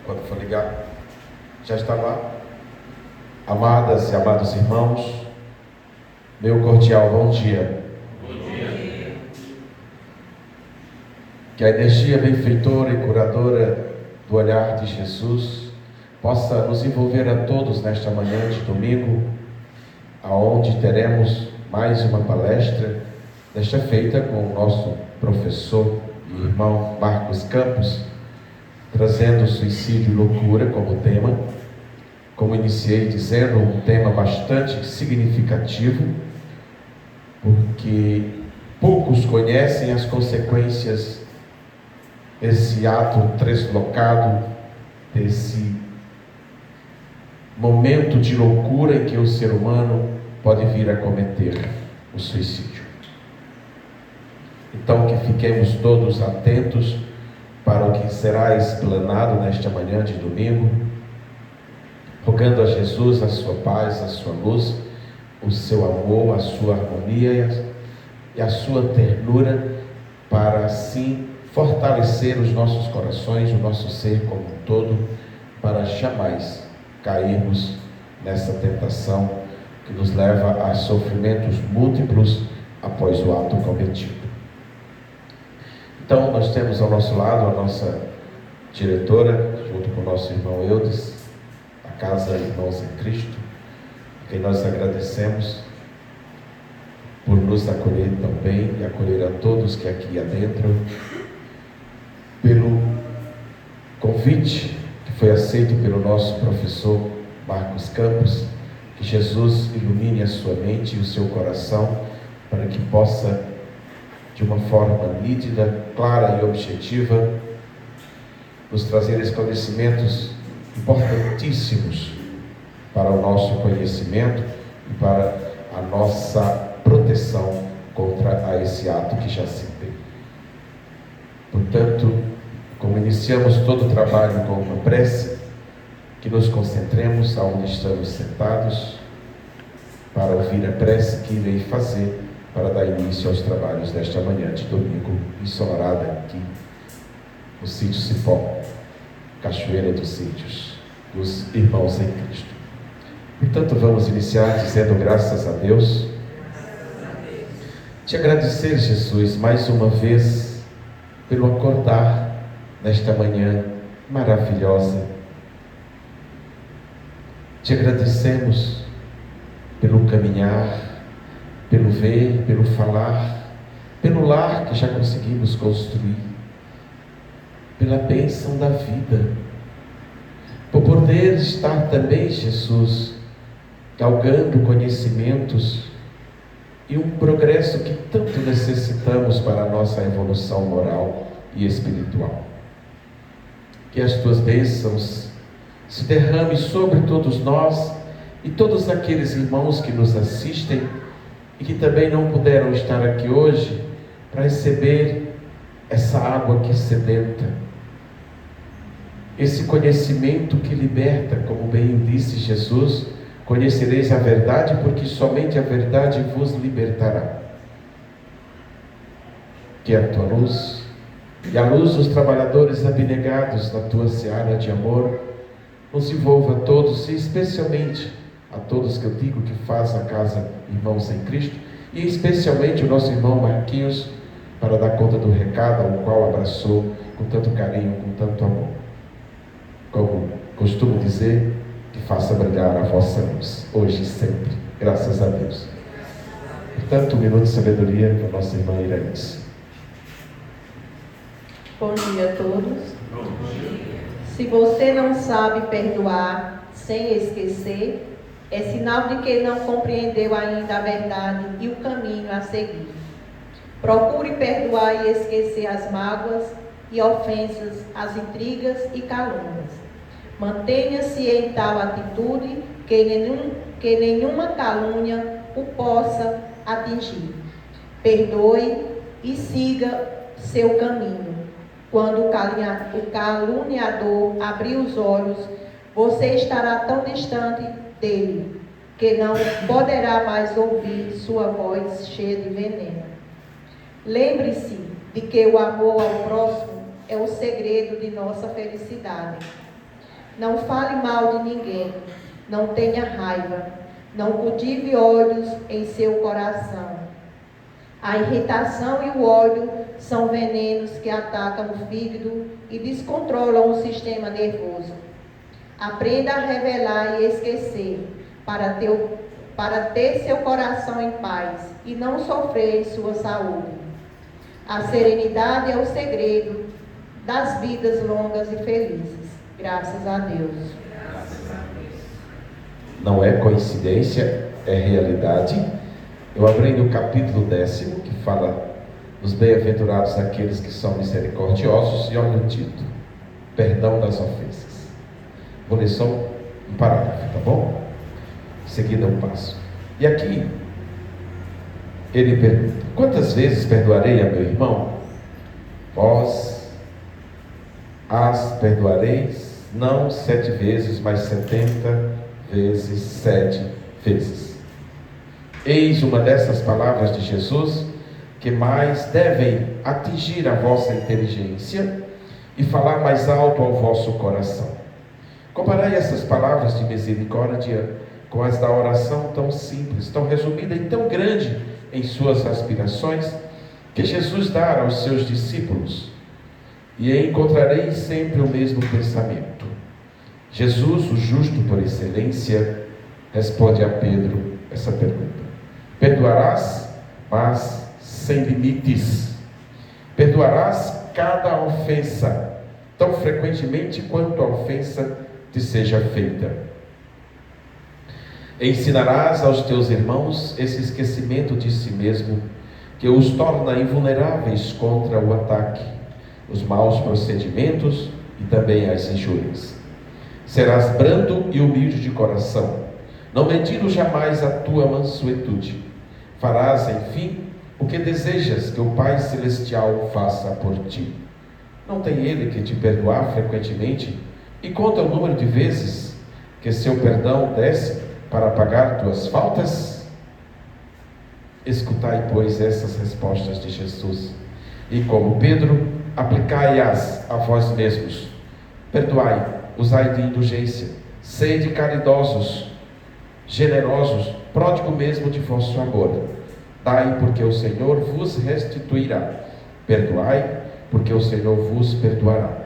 Quando for ligar, já está lá. Amadas e amados irmãos, meu cordial bom dia. Bom dia. Que a energia benfeitora e curadora do olhar de Jesus possa nos envolver a todos nesta manhã de domingo, aonde teremos mais uma palestra, desta feita com o nosso professor e irmão Marcos Campos, trazendo suicídio e loucura como tema. Como iniciei dizendo, um tema bastante significativo, porque poucos conhecem as consequências desse ato translocado, desse momento de loucura em que o ser humano pode vir a cometer o suicídio. Então, que fiquemos todos atentos para o que será explanado nesta manhã de domingo, rogando a Jesus a sua paz, a sua luz, o seu amor, a sua harmonia e a sua ternura, para assim fortalecer os nossos corações, o nosso ser como um todo, para jamais cairmos nessa tentação que nos leva a sofrimentos múltiplos após o ato cometido. Então, nós temos ao nosso lado a nossa diretora, junto com o nosso irmão Eudes, a Casa Irmãos em Cristo, a quem nós agradecemos por nos acolher também e acolher a todos que aqui adentram, pelo convite que foi aceito pelo nosso professor Marcos Campos. Que Jesus ilumine a sua mente e o seu coração, para que possa, de uma forma nítida, clara e objetiva, nos trazer esclarecimentos importantíssimos para o nosso conhecimento e para a nossa proteção contra esse ato que já citei. Portanto, como iniciamos todo o trabalho com uma prece, que nos concentremos aonde estamos sentados para ouvir a prece que irei fazer para dar início aos trabalhos desta manhã de domingo ensolarada aqui no sítio Cipó, Cachoeira dos Sítios, dos Irmãos em Cristo. Portanto, vamos iniciar dizendo graças a Deus. Te agradecer, Jesus, mais uma vez pelo acordar nesta manhã maravilhosa. Te agradecemos pelo caminhar, pelo ver, pelo falar, pelo lar que já conseguimos construir, pela bênção da vida, por poder estar também, Jesus, galgando conhecimentos e um progresso que tanto necessitamos para a nossa evolução moral e espiritual. Que as tuas bênçãos se derrame sobre todos nós e todos aqueles irmãos que nos assistem e que também não puderam estar aqui hoje para receber essa água que sedenta, esse conhecimento que liberta, como bem disse Jesus: conhecereis a verdade, porque somente a verdade vos libertará. Que a tua luz e a luz dos trabalhadores abnegados na tua seara de amor nos envolva a todos, e especialmente a todos que eu digo que faz a Casa Irmãos em Cristo, e especialmente o nosso irmão Marquinhos, para dar conta do recado, ao qual abraçou com tanto carinho, com tanto amor. Como costumo dizer, que faça brilhar a vossa luz, hoje e sempre, graças a Deus. Portanto, um minuto de sabedoria para a nossa irmã Iraís. Bom dia a todos. Bom dia. Se você não sabe perdoar sem esquecer, é sinal de que não compreendeu ainda a verdade e o caminho a seguir. Procure perdoar e esquecer as mágoas e ofensas, as intrigas e calúnias. Mantenha-se em tal atitude que nenhuma calúnia o possa atingir. Perdoe e siga seu caminho. Quando o caluniador abrir os olhos, você estará tão distante dele que não poderá mais ouvir sua voz cheia de veneno. Lembre-se de que o amor ao próximo é o segredo de nossa felicidade. Não fale mal de ninguém, não tenha raiva, não cultive ódios em seu coração. A irritação e o ódio são venenos que atacam o fígado e descontrolam o sistema nervoso. Aprenda a revelar e esquecer, para ter seu coração em paz e não sofrer em sua saúde. A serenidade é o segredo das vidas longas e felizes. Graças a Deus. Não é coincidência, é realidade. Eu aprendi o capítulo 10, que fala dos bem-aventurados aqueles que são misericordiosos, e olha o título: perdão das ofensas. Vou ler só um parágrafo, tá bom? Em seguida eu passo. E aqui ele pergunta: quantas vezes perdoarei a meu irmão? Vós as perdoareis, não 7 vezes, mas 70 vezes 7 vezes. Eis uma dessas palavras de Jesus que mais devem atingir a vossa inteligência e falar mais alto ao vosso coração. Comparai essas palavras de misericórdia com as da oração tão simples, tão resumida e tão grande em suas aspirações, que Jesus dá aos seus discípulos, e encontrareis sempre o mesmo pensamento. Jesus, o justo por excelência, responde a Pedro essa pergunta: perdoarás, mas sem limites. Perdoarás cada ofensa, tão frequentemente quanto a ofensa te seja feita. Ensinarás aos teus irmãos esse esquecimento de si mesmo, que os torna invulneráveis contra o ataque, os maus procedimentos e também as injúrias. Serás brando e humilde de coração, não medindo jamais a tua mansuetude. Farás, enfim, o que desejas que o Pai Celestial faça por ti. Não tem Ele que te perdoar frequentemente e conta o número de vezes que seu perdão desce para pagar tuas faltas? Escutai, pois, essas respostas de Jesus, e como Pedro, aplicai-as a vós mesmos. Perdoai, usai de indulgência, sede caridosos, generosos, pródigo mesmo de vosso amor. Dai, porque o Senhor vos restituirá. Perdoai, porque o Senhor vos perdoará.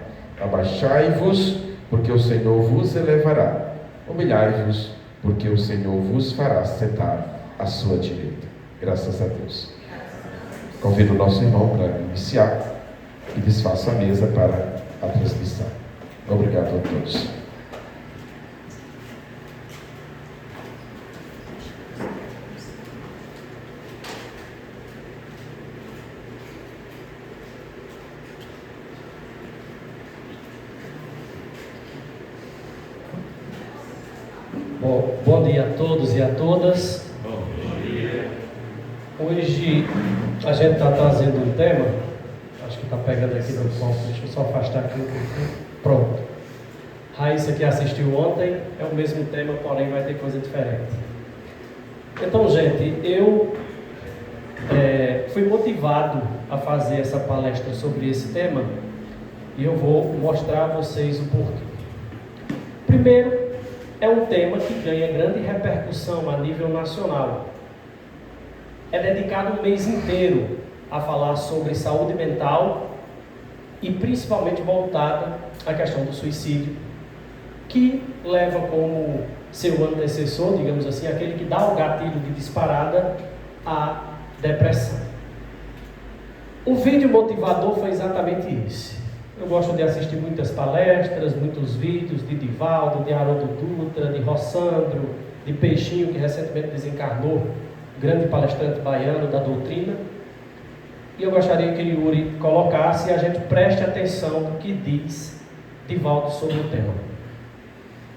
Abaixai-vos, porque o Senhor vos elevará. Humilhai-vos, porque o Senhor vos fará sentar à sua direita. Graças a Deus. Convido o nosso irmão para iniciar e desfaço a mesa para a transmissão. Obrigado a todos. Bom dia a todos e a todas. Bom dia. Hoje a gente está trazendo um tema, acho que está pegando aqui no palco, deixa eu só afastar aqui um pouquinho. Pronto. Raíssa, que assistiu ontem, é o mesmo tema, porém vai ter coisa diferente. Então, gente, eu fui motivado a fazer essa palestra sobre esse tema e eu vou mostrar a vocês o porquê. Primeiro, é um tema que ganha grande repercussão a nível nacional. É dedicado um mês inteiro a falar sobre saúde mental e principalmente voltada à questão do suicídio, que leva como seu antecessor, digamos assim, aquele que dá o gatilho de disparada, a depressão. O vídeo motivador foi exatamente esse. Eu gosto de assistir muitas palestras, muitos vídeos de Divaldo, de Haroldo Dutra, de Rossandro, de Peixinho, que recentemente desencarnou, grande palestrante baiano da doutrina. E eu gostaria que Yuri colocasse e a gente preste atenção no que diz Divaldo sobre o tema.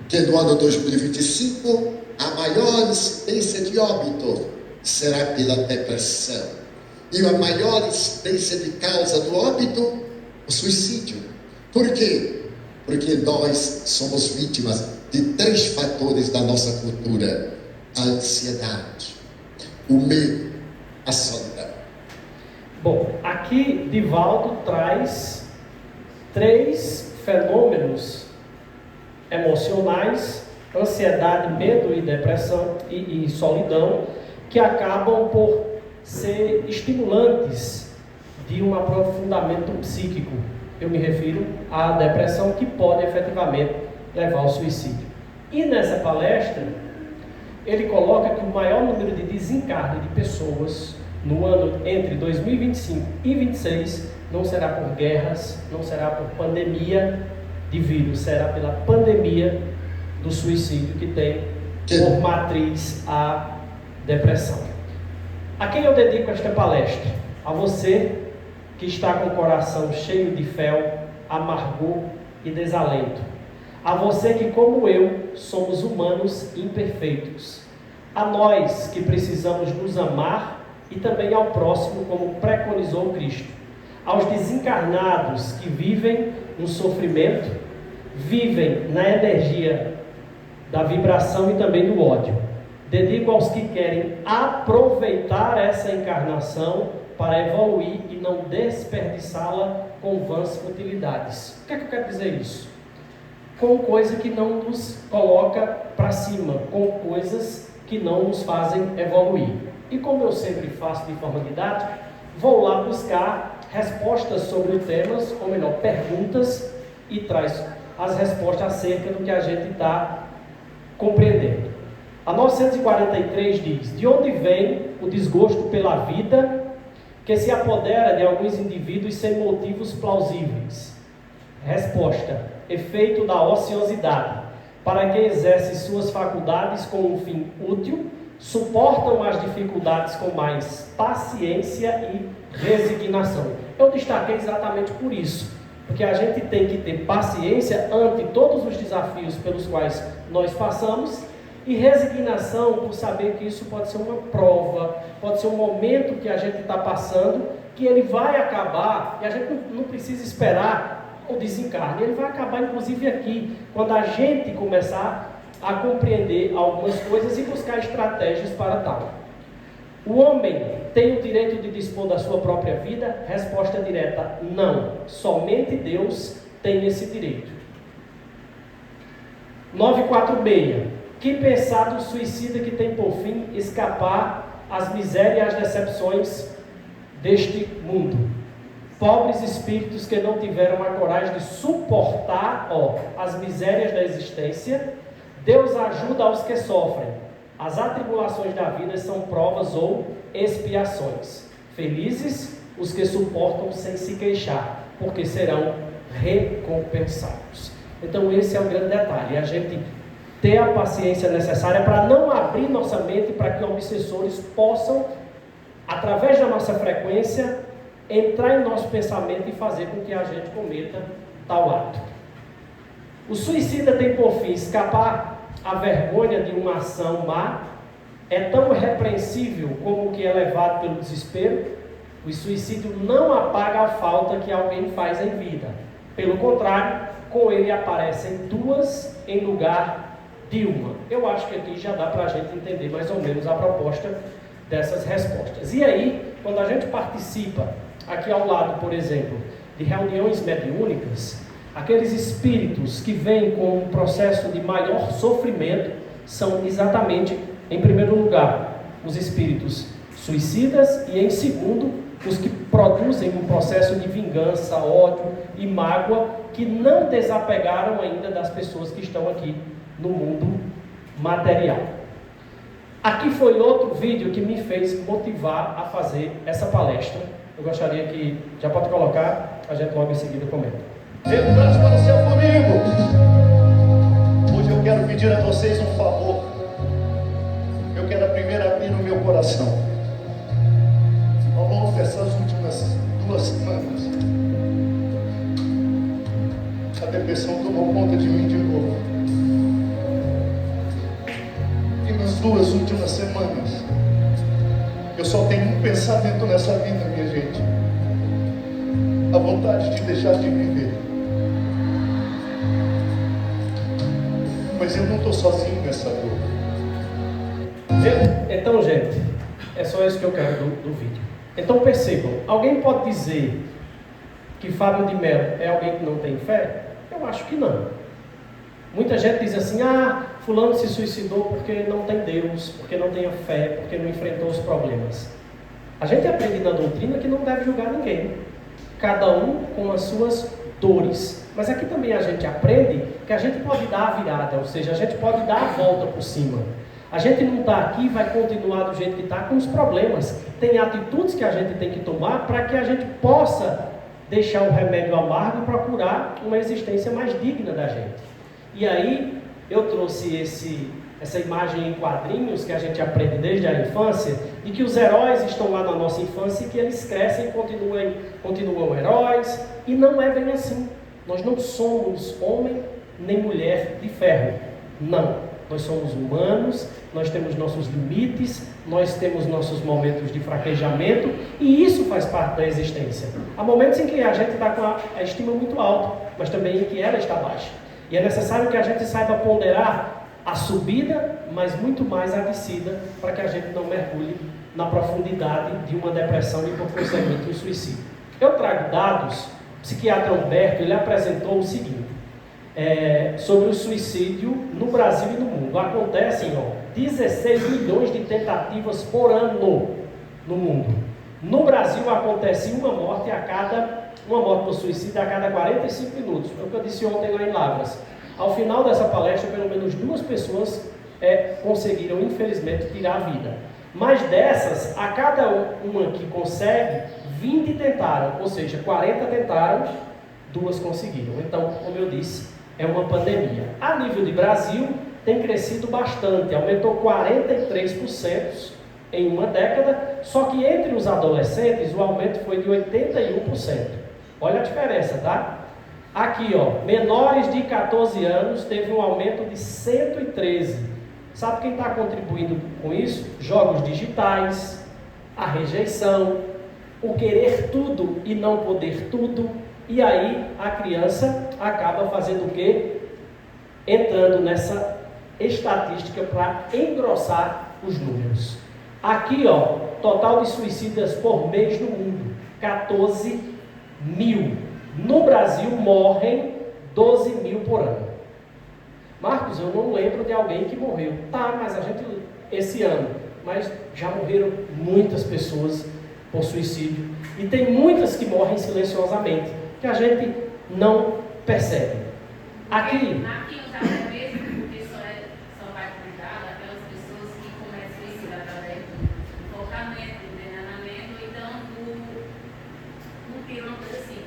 Que no ano 2025, a maior incidência de óbito será pela depressão. E a maior incidência de causa do óbito, o suicídio. Por quê? Porque nós somos vítimas de 3 fatores da nossa cultura: a ansiedade, o medo, a solidão. Bom, aqui Divaldo traz 3 fenômenos emocionais, ansiedade, medo e depressão e solidão, que acabam por ser estimulantes de um aprofundamento psíquico. Eu me refiro à depressão, que pode efetivamente levar ao suicídio. E nessa palestra, ele coloca que o maior número de desencarne de pessoas no ano entre 2025 e 2026 não será por guerras, não será por pandemia de vírus, será pela pandemia do suicídio, que tem por matriz a depressão. A quem eu dedico esta palestra? A você que está com o coração cheio de fel, amargor e desalento. A você que, como eu, somos humanos imperfeitos. A nós que precisamos nos amar e também ao próximo, como preconizou Cristo. Aos desencarnados que vivem no sofrimento, vivem na energia da vibração e também do ódio. Dedico aos que querem aproveitar essa encarnação para evoluir e não desperdiçá-la com vãs futilidades. O que é que eu quero dizer isso? Com coisa que não nos coloca para cima, com coisas que não nos fazem evoluir. E como eu sempre faço de forma didática, vou lá buscar respostas sobre o tema, ou melhor, perguntas, e traz as respostas acerca do que a gente está compreendendo. A 943 diz: de onde vem o desgosto pela vida que se apodera de alguns indivíduos sem motivos plausíveis? Resposta: efeito da ociosidade. Para quem exerce suas faculdades com um fim útil, suportam as dificuldades com mais paciência e resignação. Eu destaquei exatamente por isso, porque a gente tem que ter paciência ante todos os desafios pelos quais nós passamos, e resignação por saber que isso pode ser uma prova, pode ser um momento que a gente está passando, que ele vai acabar, e a gente não precisa esperar o desencarne, ele vai acabar inclusive aqui, quando a gente começar a compreender algumas coisas e buscar estratégias para tal. O homem tem o direito de dispor da sua própria vida? Resposta direta: não. Somente Deus tem esse direito. 946. Que pensar do suicida que tem por fim escapar às misérias e às decepções deste mundo? Pobres espíritos que não tiveram a coragem de suportar as misérias da existência. Deus ajuda aos que sofrem. As atribulações da vida são provas ou expiações. Felizes os que suportam sem se queixar, porque serão recompensados. Então esse é o grande detalhe, a gente ter a paciência necessária para não abrir nossa mente para que obsessores possam, através da nossa frequência, entrar em nosso pensamento e fazer com que a gente cometa tal ato. O suicida tem por fim escapar à vergonha de uma ação má. É tão repreensível como o que é levado pelo desespero. O suicídio não apaga a falta que alguém faz em vida. Pelo contrário, com ele aparecem duas em lugar de uma. Eu acho que aqui já dá para a gente entender mais ou menos a proposta dessas respostas. E aí, quando a gente participa aqui ao lado, por exemplo, de reuniões mediúnicas, aqueles espíritos que vêm com um processo de maior sofrimento são exatamente, em primeiro lugar, os espíritos suicidas e, em segundo, os que produzem um processo de vingança, ódio e mágoa, que não desapegaram ainda das pessoas que estão aqui no mundo material. Aqui foi outro vídeo que me fez motivar a fazer essa palestra. Eu gostaria que, já pode colocar, a gente logo em seguida comenta. Deus para o seu comigo. Hoje eu quero pedir a vocês um favor. Eu quero primeiro abrir o meu coração. Ao longo dessas últimas 2 semanas, a depressão tomou conta de mim de novo. E nas 2 últimas semanas, eu só tenho um pensamento nessa vida, minha gente: a vontade de deixar de viver. Mas eu não estou sozinho nessa dor. Então, gente, é só isso que eu quero do vídeo. Então percebam, alguém pode dizer que Fábio de Mello é alguém que não tem fé? Eu acho que não. Muita gente diz assim, fulano se suicidou porque não tem Deus, porque não tem a fé, porque não enfrentou os problemas. A gente aprende na doutrina que não deve julgar ninguém, cada um com as suas dores. Mas aqui também a gente aprende que a gente pode dar a virada, ou seja, a gente pode dar a volta por cima. A gente não está aqui e vai continuar do jeito que está com os problemas. Tem atitudes que a gente tem que tomar para que a gente possa deixar o remédio amargo e procurar uma existência mais digna da gente. E aí eu trouxe essa imagem em quadrinhos que a gente aprende desde a infância, de que os heróis estão lá na nossa infância e que eles crescem e continuam heróis, e não é bem assim. Nós não somos homem nem mulher de ferro, não. Nós somos humanos, nós temos nossos limites, nós temos nossos momentos de fraquejamento, e isso faz parte da existência. Há momentos em que a gente está com a estima muito alta, mas também em que ela está baixa. E é necessário que a gente saiba ponderar a subida, mas muito mais a descida, para que a gente não mergulhe na profundidade de uma depressão e, por conseguinte, um suicídio. Eu trago dados. O psiquiatra Humberto, ele apresentou o seguinte, sobre o suicídio no Brasil e no mundo. Acontecem 16 milhões de tentativas por ano no mundo. No Brasil acontece uma morte por suicídio a cada 45 minutos. Foi o que eu disse ontem lá em Lavras. Ao final dessa palestra, pelo menos 2 pessoas conseguiram, infelizmente, tirar a vida. Mas dessas, a cada uma que consegue, 20 tentaram, ou seja, 40 tentaram, 2 conseguiram. Então, como eu disse, é uma pandemia. A nível de Brasil, tem crescido bastante, aumentou 43% em uma década, só que entre os adolescentes o aumento foi de 81%. Olha a diferença, tá? Aqui, menores de 14 anos teve um aumento de 113%. Sabe quem está contribuindo com isso? Jogos digitais, a rejeição, o querer tudo e não poder tudo. E aí a criança acaba fazendo o quê? Entrando nessa estatística para engrossar os números. Aqui, total de suicidas por mês no mundo, 14 mil. No Brasil morrem 12 mil por ano. Marcos, eu não lembro de alguém que morreu. Tá, mas esse ano, mas já morreram muitas pessoas por suicídio. E tem muitas que morrem silenciosamente, que a gente não percebe. Aqui os até mesmo, porque só vai cuidar daquelas pessoas que cometem suicídio através do enforcamento, do envenenamento, ou então do piro, uma coisa assim.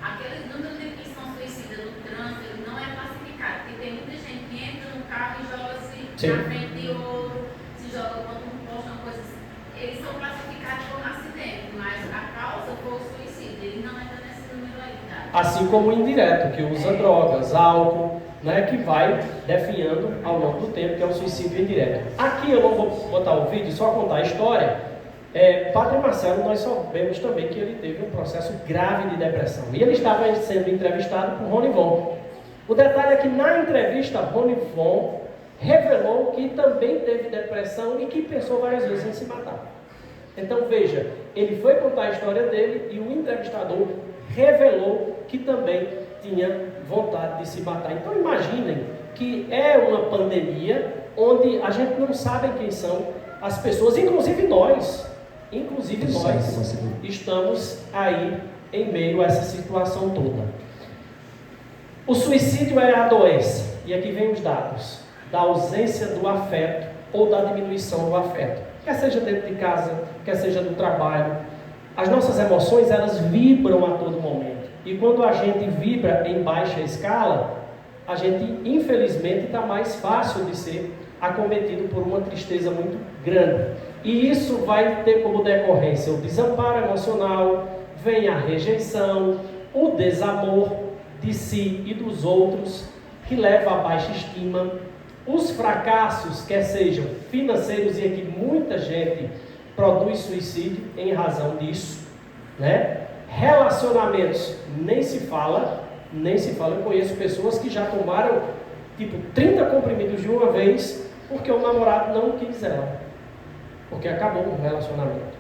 Aqueles números que são suicidas no trânsito, ele não é classificado, porque tem muita gente que entra no carro e joga-se na frente de outro, se joga contra um poste, uma coisa assim. Eles são classificados como acidente, mas a causa foi o suicídio, ele não entra nesse número aí, tá? Assim como o indireto, que usa drogas, álcool, que vai definhando ao longo do tempo, que é o suicídio indireto. Aqui eu não vou botar o vídeo, só contar a história. Padre Marcelo, nós sabemos também que ele teve um processo grave de depressão. E ele estava sendo entrevistado por Rony Von. O detalhe é que na entrevista, Rony Von revelou que também teve depressão e que pensou várias vezes em se matar. Então veja, ele foi contar a história dele e o entrevistador revelou que também tinha vontade de se matar. Então imaginem que é uma pandemia onde a gente não sabe quem são as pessoas, inclusive nós estamos aí em meio a essa situação toda. O suicídio é a doença, e aqui vem os dados, da ausência do afeto ou da diminuição do afeto, quer seja dentro de casa, quer seja no trabalho. As nossas emoções, elas vibram a todo momento, e quando a gente vibra em baixa escala, a gente infelizmente está mais fácil de ser acometido por uma tristeza muito grande. E isso vai ter como decorrência o desamparo emocional, vem a rejeição, o desamor de si e dos outros, que leva a baixa estima, os fracassos, quer sejam financeiros, e aqui muita gente produz suicídio em razão disso, Relacionamentos, nem se fala, eu conheço pessoas que já tomaram 30 comprimidos de uma vez, porque o namorado não quis ela, porque acabou o relacionamento.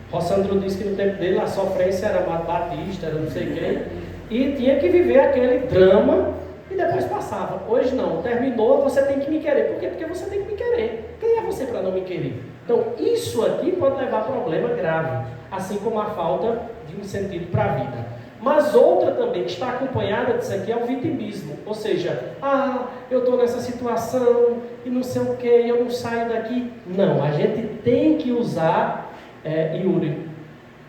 Rossandro disse que no tempo dele a sofrência era batista, era não sei quem, e tinha que viver aquele drama, e depois passava. Hoje não, terminou, você tem que me querer. Por quê? Porque você tem que me querer. Quem é você para não me querer? Então, isso aqui pode levar a problema grave, assim como a falta de um sentido para a vida. Mas outra também que está acompanhada disso aqui é o vitimismo. Ou seja, eu estou nessa situação e não sei o que, eu não saio daqui. Não, a gente tem que usar, Yuri,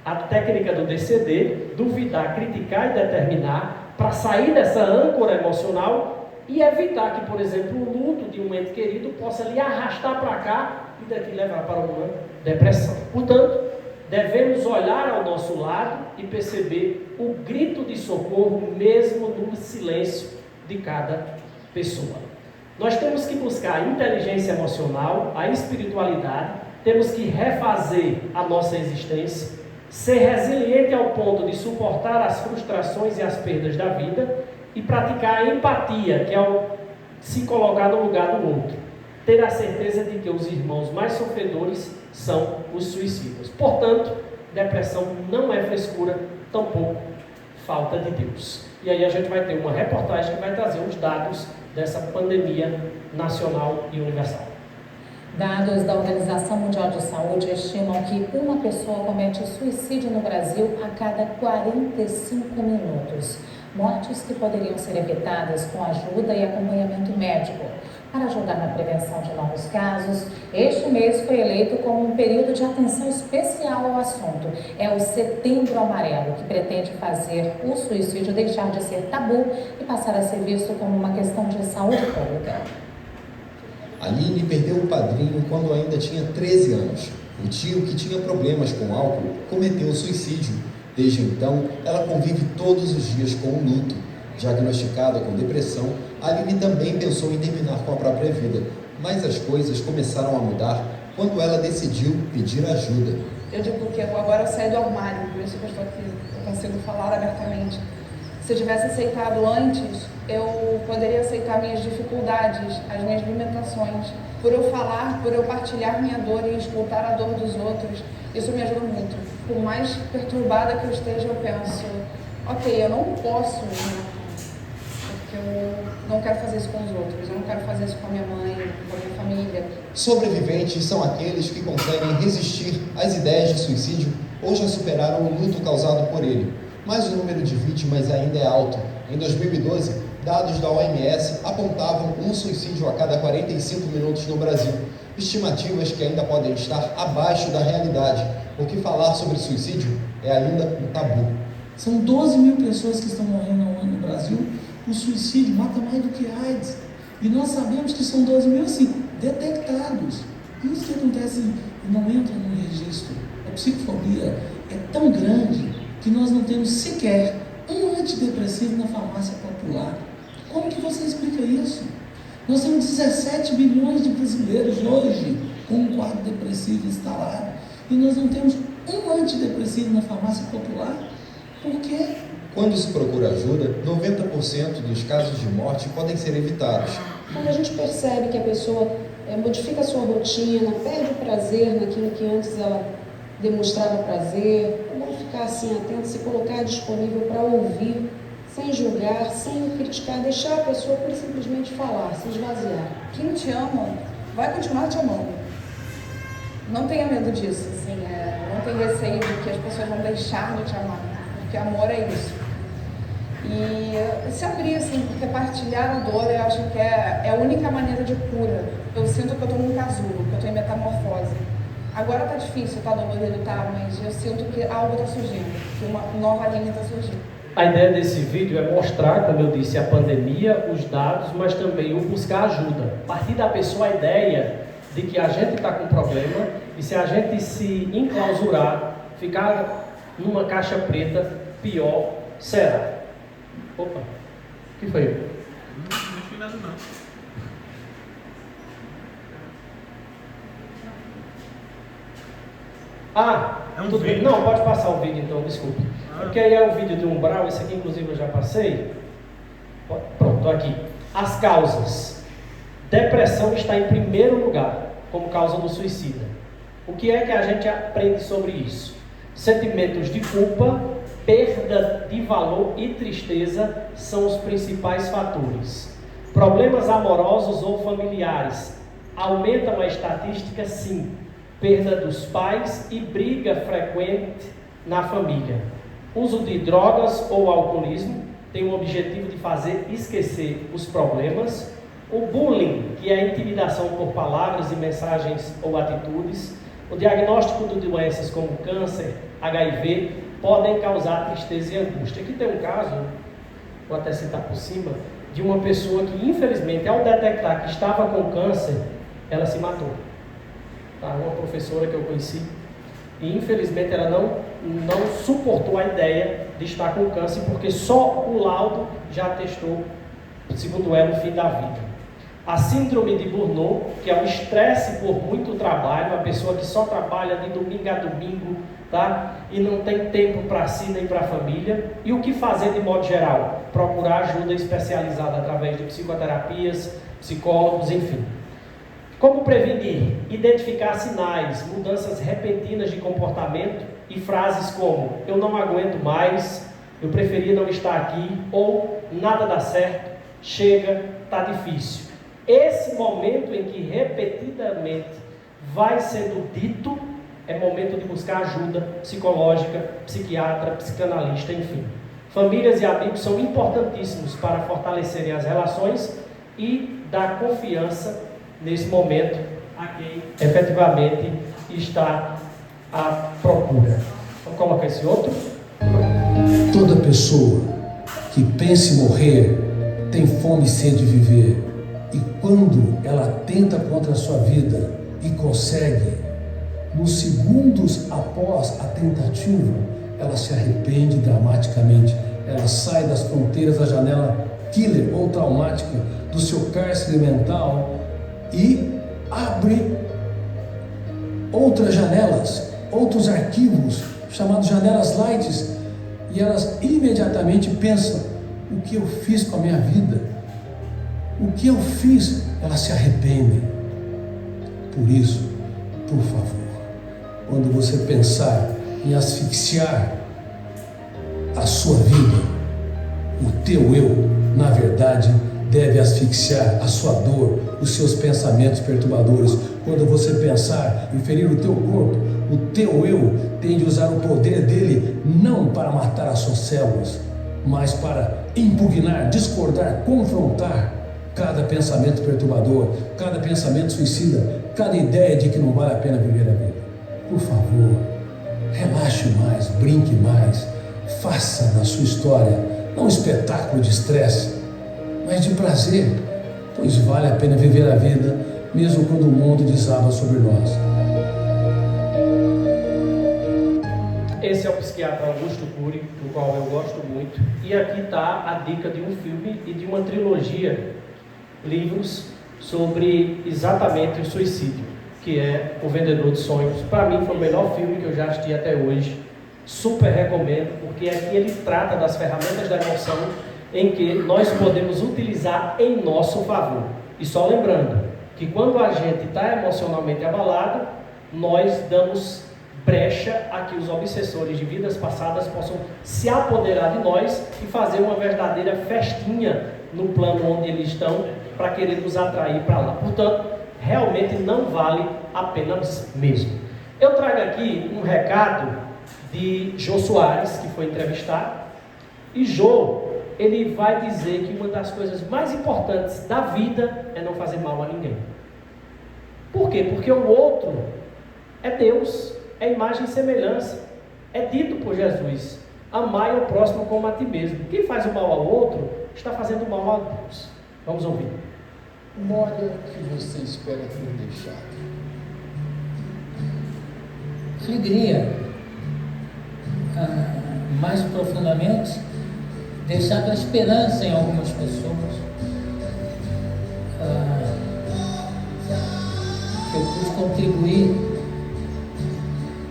a técnica do DCD, duvidar, criticar e determinar, para sair dessa âncora emocional e evitar que, por exemplo, o luto de um ente querido possa lhe arrastar para cá e daqui levar para uma depressão. Portanto, devemos olhar ao nosso lado e perceber o grito de socorro mesmo no silêncio de cada pessoa. Nós temos que buscar a inteligência emocional, a espiritualidade, temos que refazer a nossa existência, ser resiliente ao ponto de suportar as frustrações e as perdas da vida e praticar a empatia, que é se colocar no lugar do outro. Ter a certeza de que os irmãos mais sofredores são os suicidas. Portanto, depressão não é frescura, tampouco falta de Deus. E aí a gente vai ter uma reportagem que vai trazer os dados dessa pandemia nacional e universal. Dados da Organização Mundial de Saúde estimam que uma pessoa comete suicídio no Brasil a cada 45 minutos. Mortes que poderiam ser evitadas com ajuda e acompanhamento médico. Para ajudar na prevenção de novos casos, este mês foi eleito como um período de atenção especial ao assunto. É o Setembro Amarelo, que pretende fazer o suicídio deixar de ser tabu e passar a ser visto como uma questão de saúde pública. Aline perdeu o padrinho quando ainda tinha 13 anos. O tio, que tinha problemas com álcool, cometeu suicídio. Desde então, ela convive todos os dias com o luto. Diagnosticada com depressão, Aline também pensou em terminar com a própria vida. Mas as coisas começaram a mudar quando ela decidiu pedir ajuda. Eu digo que agora eu saí do armário, por isso que eu estou aqui, eu consigo falar abertamente. Se eu tivesse aceitado antes, eu poderia aceitar minhas dificuldades, as minhas limitações. Por eu falar, por eu partilhar minha dor e escutar a dor dos outros, isso me ajuda muito. Por mais perturbada que eu esteja, eu penso, ok, eu não posso ir na cama, porque eu não quero fazer isso com os outros, eu não quero fazer isso com a minha mãe, com a minha família. Sobreviventes são aqueles que conseguem resistir às ideias de suicídio ou já superaram o luto causado por ele. Mas o número de vítimas ainda é alto. Em 2012, dados da OMS apontavam um suicídio a cada 45 minutos no Brasil. Estimativas que ainda podem estar abaixo da realidade, porque falar sobre suicídio é ainda um tabu. São 12 mil pessoas que estão morrendo ao ano no Brasil. O suicídio mata mais do que a AIDS. E nós sabemos que são 12 mil, assim, detectados. Isso que acontece e não entra no registro. A psicofobia é tão grande que nós não temos sequer um antidepressivo na farmácia popular. Como que você explica isso? Nós temos 17 bilhões de brasileiros hoje com um quadro depressivo instalado e nós não temos um antidepressivo na farmácia popular. Por quê? Quando se procura ajuda, 90% dos casos de morte podem ser evitados. Quando a gente percebe que a pessoa modifica a sua rotina, perde o prazer naquilo que antes ela demonstrava prazer, é bom ficar assim atento, se colocar disponível para ouvir, sem julgar, sem criticar, deixar a pessoa por simplesmente falar, se esvaziar. Quem te ama vai continuar te amando. Não tenha medo disso, assim, não tenha receio de que as pessoas vão deixar de te amar, porque amor é isso. E se abrir, assim, porque partilhar a dor eu acho que é a única maneira de cura. Eu sinto que eu estou num casulo, que eu estou em metamorfose. Agora tá difícil, tá dolorido, tá, mas eu sinto que algo está surgindo, que uma nova linha está surgindo. A ideia desse vídeo é mostrar, como eu disse, a pandemia, os dados, mas também o buscar ajuda. A partir da pessoa, a ideia de que a gente está com problema e se a gente se enclausurar, ficar numa caixa preta, pior será. Opa, o que foi? Não foi nada não. Tudo bem. Não, pode passar o vídeo então, desculpe. Porque aí é o vídeo de umbral, esse aqui inclusive eu já passei. Pronto, estou aqui. As causas. Depressão está em primeiro lugar como causa do suicida. O que é que a gente aprende sobre isso? Sentimentos de culpa, perda de valor e tristeza são os principais fatores. Problemas amorosos ou familiares aumentam a estatística, sim. Perda dos pais e briga frequente na família. Uso de drogas ou alcoolismo tem o objetivo de fazer esquecer os problemas. O bullying, que é a intimidação por palavras e mensagens ou atitudes. O diagnóstico de doenças como câncer, HIV, podem causar tristeza e angústia. Aqui tem um caso, vou até citar por cima, de uma pessoa que, infelizmente, ao detectar que estava com câncer, ela se matou. Tá? Uma professora que eu conheci, e infelizmente ela não suportou a ideia de estar com câncer, porque só o laudo já atestou, segundo ela, o fim da vida. A síndrome de Burnout, que é o estresse por muito trabalho, a pessoa que só trabalha de domingo a domingo, tá? E não tem tempo para si nem para a família. E o que fazer de modo geral? Procurar ajuda especializada através de psicoterapias, psicólogos, enfim. Como prevenir? Identificar sinais, mudanças repentinas de comportamento e frases como: eu não aguento mais, eu preferia não estar aqui, ou nada dá certo, chega, tá difícil. Esse momento em que repetidamente vai sendo dito é momento de buscar ajuda psicológica, psiquiatra, psicanalista, enfim. Famílias e amigos são importantíssimos para fortalecerem as relações e dar confiança nesse momento a quem efetivamente está à procura. Vamos colocar esse outro. Toda pessoa que pense morrer tem fome e sede de viver. E quando ela tenta contra a sua vida e consegue, nos segundos após a tentativa, ela se arrepende dramaticamente. Ela sai das fronteiras da janela killer ou traumática do seu cárcere mental e abre outras janelas, outros arquivos, chamados janelas light, e elas imediatamente pensam: o que eu fiz com a minha vida? O que eu fiz? Elas se arrependem. Por isso, por favor, quando você pensar em asfixiar a sua vida, o teu eu, na verdade, deve asfixiar a sua dor, os seus pensamentos perturbadores. Quando você pensar em ferir o teu corpo, o teu eu tem de usar o poder dele não para matar as suas células, mas para impugnar, discordar, confrontar cada pensamento perturbador, cada pensamento suicida, cada ideia de que não vale a pena viver a vida. Por favor, relaxe mais, brinque mais, faça da sua história não um espetáculo de estresse, mas de prazer, pois vale a pena viver a vida, mesmo quando o mundo desaba sobre nós. Esse é o psiquiatra Augusto Cury, do qual eu gosto muito, e aqui está a dica de um filme e de uma trilogia, livros sobre exatamente o suicídio, que é O Vendedor de Sonhos. Para mim foi o melhor filme que eu já assisti até hoje, super recomendo, porque aqui ele trata das ferramentas da emoção em que nós podemos utilizar em nosso favor. E só lembrando que quando a gente está emocionalmente abalado, nós damos brecha a que os obsessores de vidas passadas possam se apoderar de nós e fazer uma verdadeira festinha no plano onde eles estão, para querer nos atrair para lá. Portanto, realmente não vale a pena mesmo. Eu trago aqui um recado de Jô Soares, que foi entrevistado, e Jô, ele vai dizer que uma das coisas mais importantes da vida é não fazer mal a ninguém. Por quê? Porque o outro é Deus, é imagem e semelhança, é dito por Jesus: amai o próximo como a ti mesmo. Quem faz o mal ao outro está fazendo mal a Deus. Vamos ouvir. Molha que você espera ter deixado. Alegria. Mais profundamente, deixado a esperança em algumas pessoas. Que eu pude contribuir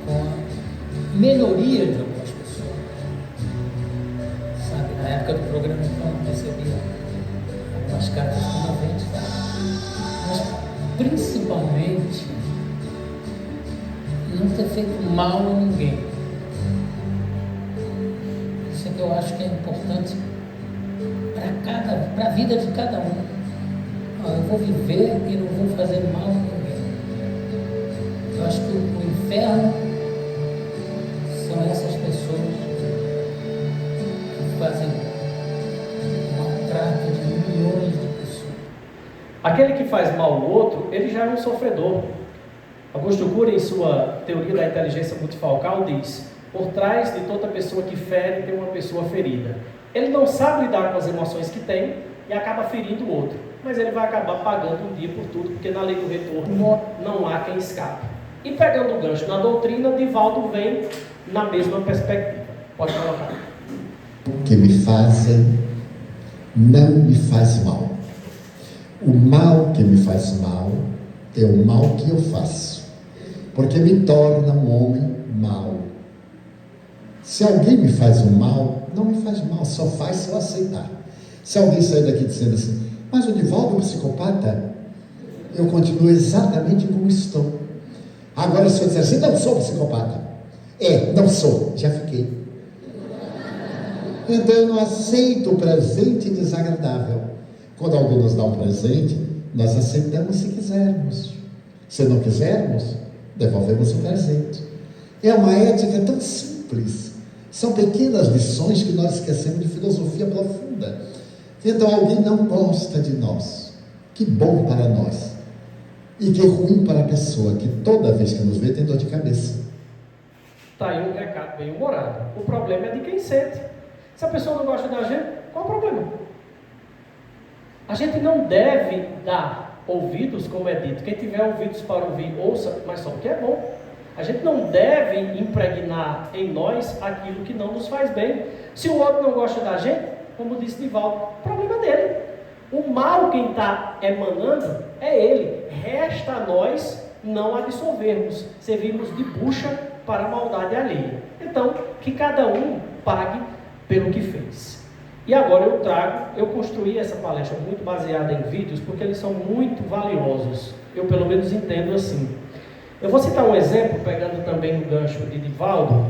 com a melhoria de algumas pessoas. Sabe, na época do programa, então, eu recebia algumas cartas comoventes, mas principalmente não ter feito mal a ninguém. eu acho que é importante para a vida de cada um. Eu vou viver e não vou fazer mal a ninguém. Eu acho que o inferno são essas pessoas que fazem maltrato de milhões de pessoas. Aquele que faz mal ao outro, ele já é um sofredor. Augusto Cury, em sua teoria da inteligência multifalcal, diz: por trás de toda pessoa que fere, tem uma pessoa ferida. Ele não sabe lidar com as emoções que tem e acaba ferindo o outro. Mas ele vai acabar pagando um dia por tudo, porque na lei do retorno não há quem escape. E pegando o gancho na doutrina, Divaldo vem na mesma perspectiva. Pode colocar. O que me fazem não me faz mal. O mal que me faz mal é o mal que eu faço, porque me torna um homem mau. Se alguém me faz um mal, não me faz mal, só faz se eu aceitar. Se alguém sair daqui dizendo assim, mas o Divaldo é um psicopata, eu continuo exatamente como estou. Agora, se eu disser assim, não sou psicopata, não sou, já fiquei. Então eu não aceito o presente desagradável. Quando alguém nos dá um presente, nós aceitamos se quisermos. Se não quisermos, devolvemos o presente. É uma ética tão simples. São pequenas lições que nós esquecemos de filosofia profunda. Então alguém não gosta de nós. Que bom para nós. E que ruim para a pessoa que toda vez que nos vê tem dor de cabeça. Está aí um recado bem humorado. O problema é de quem sente. Se a pessoa não gosta da gente, qual o problema? A gente não deve dar ouvidos, como é dito. Quem tiver ouvidos para ouvir, ouça, mas só o que é bom. A gente não deve impregnar em nós aquilo que não nos faz bem. Se o outro não gosta da gente, como disse Divaldo, o problema é dele. O mal quem está emanando é ele. Resta a nós não absorvermos, servirmos de bucha para a maldade alheia. Então, que cada um pague pelo que fez. E agora eu construí essa palestra muito baseada em vídeos, porque eles são muito valiosos. Eu pelo menos entendo assim. Eu vou citar um exemplo, pegando também no gancho de Divaldo.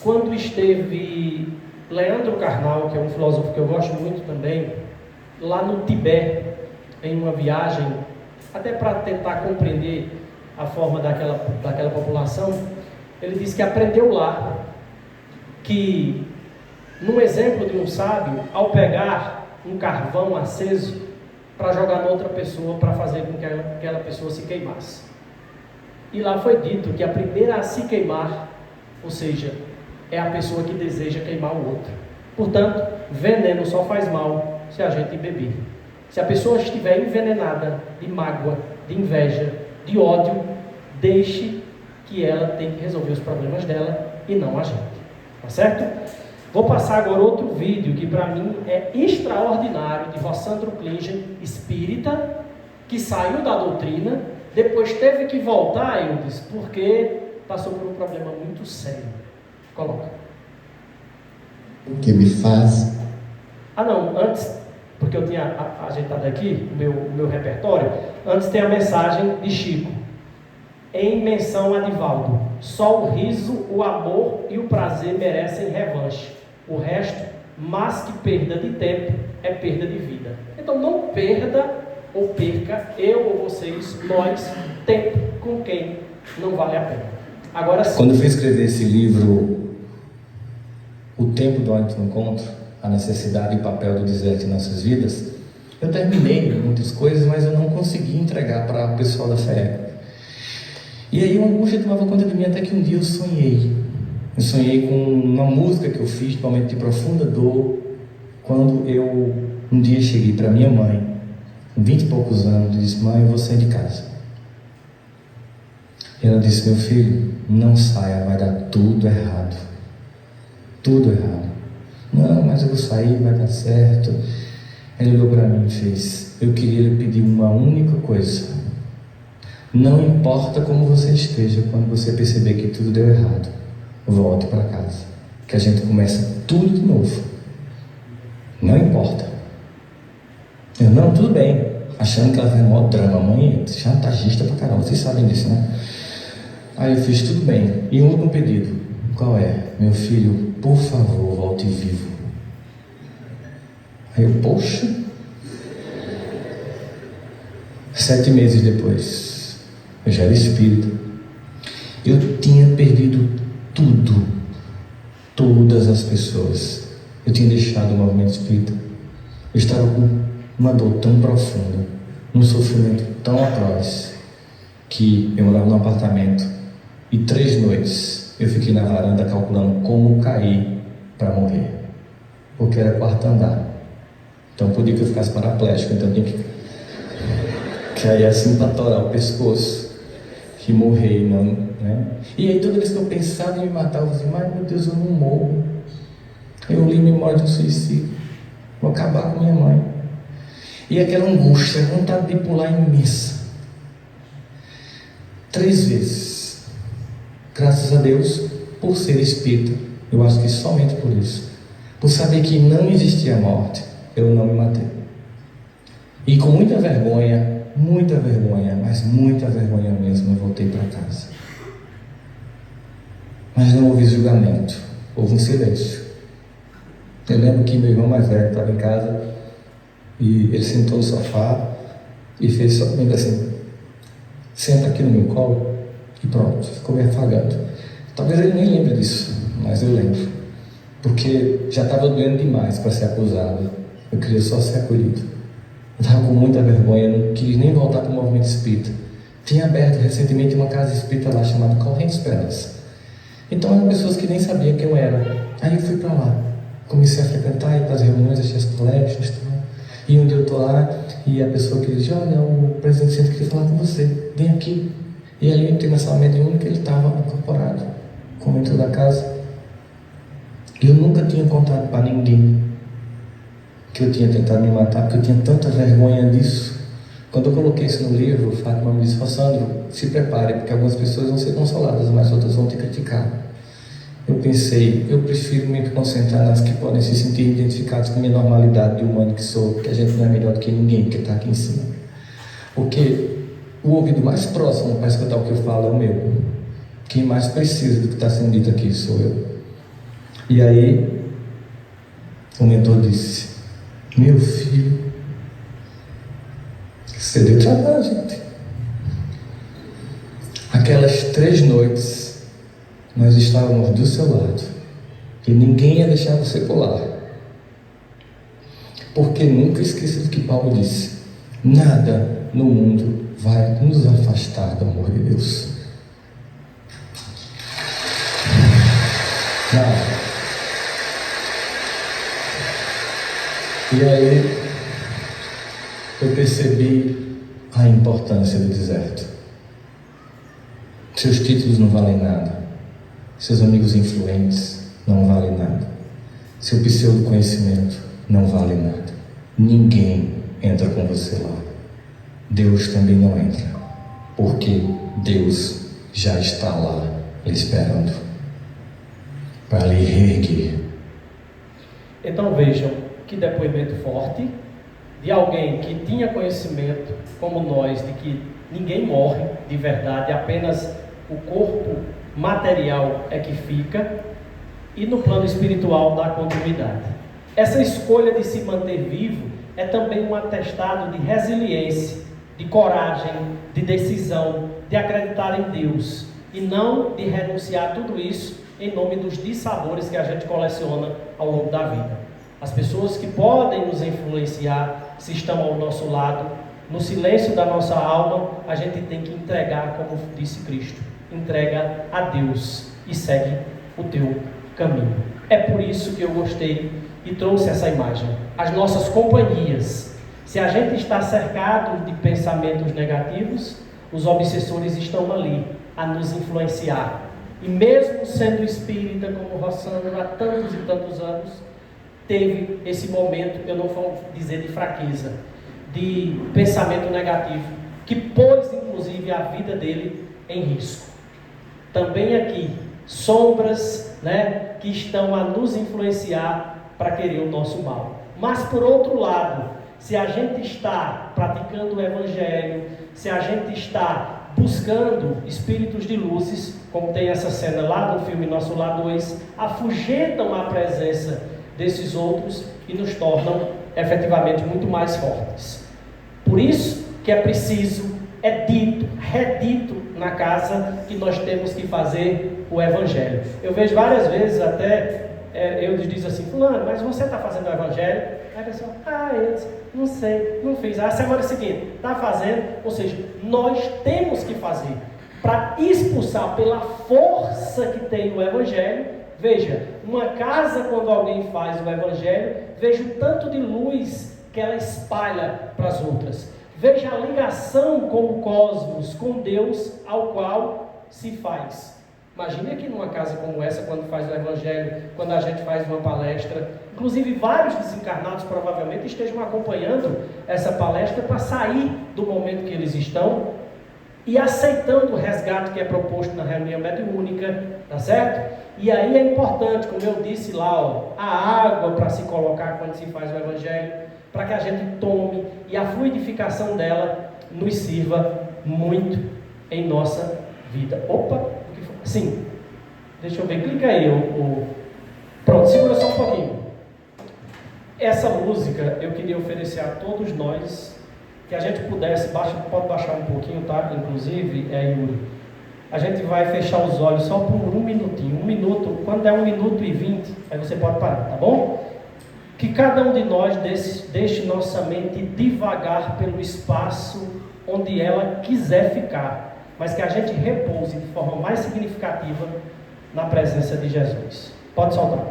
Quando esteve Leandro Carnal, que é um filósofo que eu gosto muito também, lá no Tibete, em uma viagem, até para tentar compreender a forma daquela população, ele disse que aprendeu lá que, num exemplo de um sábio, ao pegar um carvão aceso para jogar na outra pessoa, para fazer com que aquela pessoa se queimasse. E lá foi dito que a primeira a se queimar, ou seja, é a pessoa que deseja queimar o outro. Portanto, veneno só faz mal se a gente beber. Se a pessoa estiver envenenada de mágoa, de inveja, de ódio, deixe que ela tem que resolver os problemas dela e não a gente. Tá certo? Vou passar agora outro vídeo que para mim é extraordinário, de Rossandro Klingen, espírita, que saiu da doutrina, depois teve que voltar, Eudes, porque passou por um problema muito sério. Coloca. O que me faz... Antes, porque eu tinha ajeitado aqui o meu repertório, antes tem a mensagem de Chico, em menção a Divaldo: só o riso, o amor e o prazer merecem revanche. O resto, mais que perda de tempo, é perda de vida. Então não perda ou perca, eu ou vocês, nós, tempo com quem não vale a pena. Agora sim. Quando eu fui escrever esse livro, O Tempo do Encontro, a necessidade e o papel do deserto em nossas vidas, eu terminei muitas coisas, mas eu não consegui entregar para o pessoal dessa época. E aí uma angústia tomava conta de mim, até que um dia eu sonhei. Eu sonhei com uma música que eu fiz, um momento de profunda dor, quando eu um dia cheguei para minha mãe, com 20 e poucos anos, e disse: mãe, eu vou sair de casa. E ela disse: meu filho, não saia, vai dar tudo errado. Tudo errado. Não, mas eu vou sair, vai dar certo. Ele olhou para mim e fez: eu queria lhe pedir uma única coisa. Não importa como você esteja, quando você perceber que tudo deu errado, volte para casa, que a gente começa tudo de novo. Não importa. Eu: não, tudo bem. Achando que ela fez um maior drama. Mãe, chantagista pra caramba, vocês sabem disso, né? Aí eu fiz: tudo bem. E um último pedido: qual é? Meu filho, por favor, volte vivo. Aí eu, poxa. 7 meses depois, eu já era espírita. Eu tinha perdido tudo, todas as pessoas. Eu tinha deixado o movimento espírita. Eu estava com uma dor tão profunda, um sofrimento tão atroz, que eu morava num apartamento e 3 noites eu fiquei na varanda calculando como cair para morrer, porque era 4º andar. Então podia que eu ficasse paraplégico, então eu tinha que cair assim para torar o pescoço e morrer, não, né? E aí toda vez que eu pensava em me matar, eu dizia, mas meu Deus, eu não morro. Eu li Memória de um Suicídio, vou acabar com minha mãe. E aquela angústia, vontade de pular imensa. 3 vezes, graças a Deus, por ser espírita, eu acho que somente por isso, por saber que não existia morte, eu não me matei. E com muita vergonha, mas muita vergonha mesmo, eu voltei para casa. Mas não houve julgamento, houve um silêncio. Eu lembro que meu irmão mais velho estava em casa e ele sentou no sofá e fez somente assim: senta aqui no meu colo, e pronto, ficou me afagando. Talvez ele nem lembre disso, mas eu lembro, porque já estava doendo demais para ser acusado. Eu queria só ser acolhido. Eu estava com muita vergonha, não quis nem voltar para o movimento espírita. Tinha aberto recentemente uma casa espírita lá chamada Corrente Esperança. Então eram pessoas que nem sabiam quem eu era. Aí eu fui para lá, comecei a frequentar, ir para as reuniões, achei as palestras, e um dia eu estou lá e a pessoa que diz: olha, o presidente centro queria falar com você, vem aqui. E aí eu entrei na sala mediúnica, ele estava incorporado como dentro da casa. E eu nunca tinha contado para ninguém que eu tinha tentado me matar, porque eu tinha tanta vergonha disso. Quando eu coloquei isso no livro, Fátima me disse: Sandro, se prepare, porque algumas pessoas vão ser consoladas, mas outras vão te criticar. Eu pensei, eu prefiro me concentrar nas que podem se sentir identificados com a minha normalidade de humano que sou, porque a gente não é melhor do que ninguém, porque está aqui em cima. Porque o ouvido mais próximo para escutar o que eu falo é o meu. Quem mais precisa do que está sendo dito aqui sou eu. E aí, o mentor disse: meu filho, você deu trabalho, gente. Aquelas 3 noites, nós estávamos do seu lado e ninguém ia deixar você pular, porque nunca esqueça do que Paulo disse: nada no mundo vai nos afastar do amor de Deus. Nada. E aí eu percebi a importância do deserto. Seus títulos não valem nada, seus amigos influentes não valem nada, seu pseudo-conhecimento não vale nada. Ninguém entra com você lá. Deus também não entra, porque Deus já está lá lhe esperando para lhe reerguer. Então vejam que depoimento forte de alguém que tinha conhecimento, como nós, de que ninguém morre de verdade, apenas o corpo material é que fica, e no plano espiritual dá continuidade. Essa escolha de se manter vivo é também um atestado de resiliência, de coragem, de decisão, de acreditar em Deus e não de renunciar a tudo isso em nome dos dissabores que a gente coleciona ao longo da vida. As pessoas que podem nos influenciar, se estão ao nosso lado, no silêncio da nossa alma, a gente tem que entregar, como disse Cristo: entrega a Deus e segue o teu caminho. É por isso que eu gostei e trouxe essa imagem. As nossas companhias. Se a gente está cercado de pensamentos negativos, os obsessores estão ali a nos influenciar. E mesmo sendo espírita, como Rossandro, há tantos e tantos anos, teve esse momento, eu não vou dizer de fraqueza, de pensamento negativo, que pôs inclusive a vida dele em risco. Também aqui, sombras, que estão a nos influenciar para querer o nosso mal. Mas por outro lado, se a gente está praticando o Evangelho, se a gente está buscando espíritos de luzes, como tem essa cena lá no filme Nosso Lar 2, afugentam a presença desses outros e nos tornam efetivamente muito mais fortes. Por isso que é preciso, é dito, redito na casa, que nós temos que fazer o Evangelho. Eu vejo várias vezes até, eu diz assim, fulano, mas você está fazendo o Evangelho? Aí a pessoa, eu não sei, não fiz. A semana seguinte, está fazendo, ou seja, nós temos que fazer, para expulsar pela força que tem o Evangelho. Veja, uma casa, quando alguém faz o Evangelho, veja o tanto de luz que ela espalha para as outras. Veja a ligação com o cosmos, com Deus, ao qual se faz. Imagine aqui numa casa como essa, quando faz o Evangelho, quando a gente faz uma palestra. Inclusive, vários desencarnados provavelmente estejam acompanhando essa palestra para sair do momento que eles estão e aceitando o resgate que é proposto na reunião mediúnica, tá certo? E aí é importante, como eu disse lá, a água para se colocar quando se faz o Evangelho, para que a gente tome e a fluidificação dela nos sirva muito em nossa vida. Opa, o que foi? Sim, deixa eu ver, clica aí. Pronto, segura só um pouquinho. Essa música eu queria oferecer a todos nós, que a gente pudesse, pode baixar um pouquinho, tá? Inclusive, Yuri, a gente vai fechar os olhos só por um minutinho. 1 minuto, quando der 1 minuto e 20, aí você pode parar, tá bom? Que cada um de nós deixe nossa mente divagar pelo espaço onde ela quiser ficar, mas que a gente repouse de forma mais significativa na presença de Jesus. Pode soltar.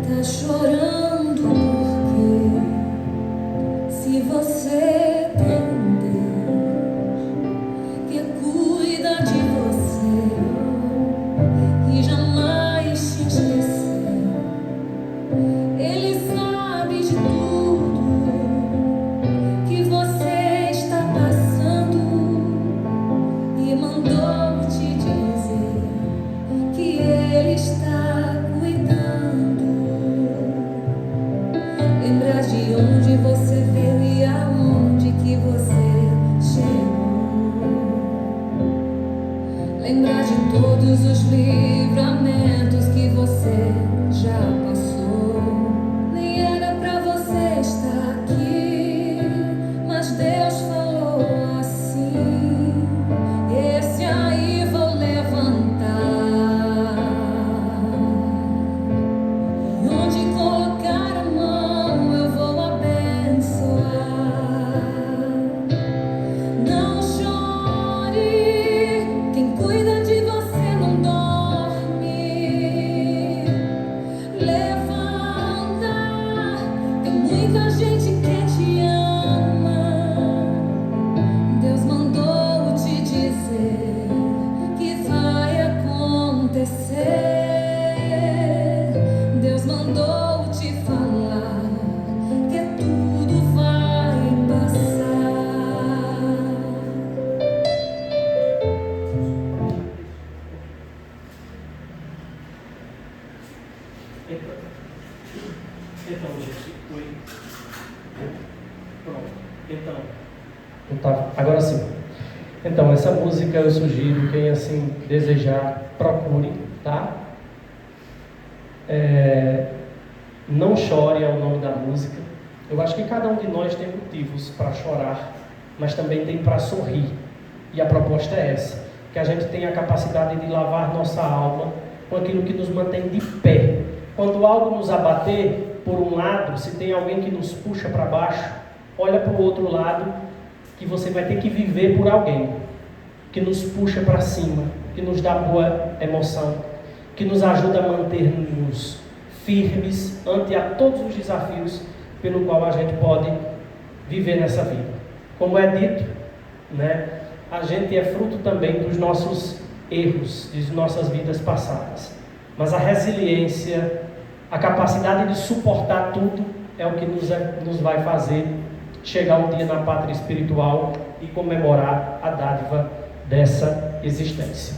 Tá chorando porque se você tem um Deus que cuida de você e jamais te esqueceu, Ele sabe de tudo que você está passando e mandou te dizer que Ele está cuidando. Lembrar de onde você veio e aonde que você chegou. Lembrar de todos os livramentos que você já passou. Nem era pra você estar aqui, mas Deus falou assim: esse aí vou levantar. E onde colocar a mão eu vou abençoar. Não chore, quem cuida de você não dorme. Levanta, tem muita gente que te ama. Deus mandou te dizer que vai acontecer. Deus mandou te falar que tudo vai passar. Então, gente, foi. Pronto. Então, agora sim. Então, essa música eu sugiro, quem assim desejar, procure, tá? Não Chore é o nome da música. Eu acho que cada um de nós tem motivos para chorar, mas também tem para sorrir. E a proposta é essa, que a gente tenha a capacidade de lavar nossa alma com aquilo que nos mantém de pé. Quando algo nos abater por um lado, se tem alguém que nos puxa para baixo, olha para o outro lado, que você vai ter que viver por alguém que nos puxa para cima, que nos dá boa emoção, que nos ajuda a manter-nos firmes ante a todos os desafios pelo qual a gente pode viver nessa vida. Como é dito, né, a gente é fruto também dos nossos erros, de nossas vidas passadas. Mas a resiliência, a capacidade de suportar tudo é o que nos vai fazer chegar um dia na pátria espiritual e comemorar a dádiva dessa existência.